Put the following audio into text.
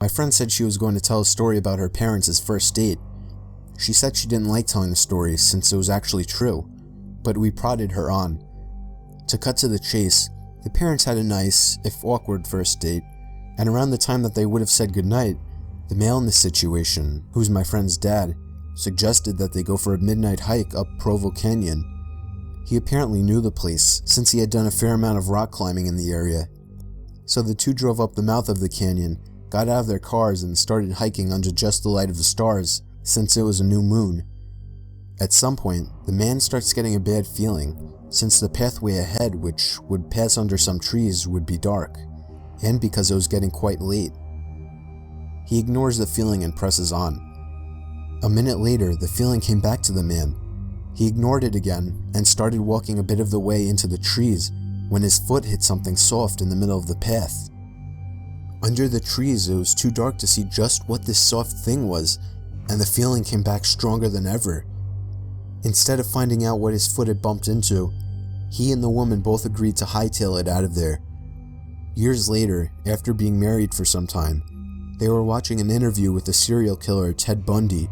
My friend said she was going to tell a story about her parents' first date. She said she didn't like telling the story since it was actually true, but we prodded her on. To cut to the chase, the parents had a nice, if awkward, first date, and around the time that they would have said goodnight, the male in the situation, who's my friend's dad, suggested that they go for a midnight hike up Provo Canyon. He apparently knew the place since he had done a fair amount of rock climbing in the area. So the two drove up the mouth of the canyon, got out of their cars, and started hiking under just the light of the stars since it was a new moon. At some point, the man starts getting a bad feeling since the pathway ahead, which would pass under some trees, would be dark, and because it was getting quite late. He ignores the feeling and presses on. A minute later, the feeling came back to the man. He ignored it again and started walking a bit of the way into the trees when his foot hit something soft in the middle of the path. Under the trees, it was too dark to see just what this soft thing was, and the feeling came back stronger than ever. Instead of finding out what his foot had bumped into, he and the woman both agreed to hightail it out of there. Years later, after being married for some time, they were watching an interview with the serial killer Ted Bundy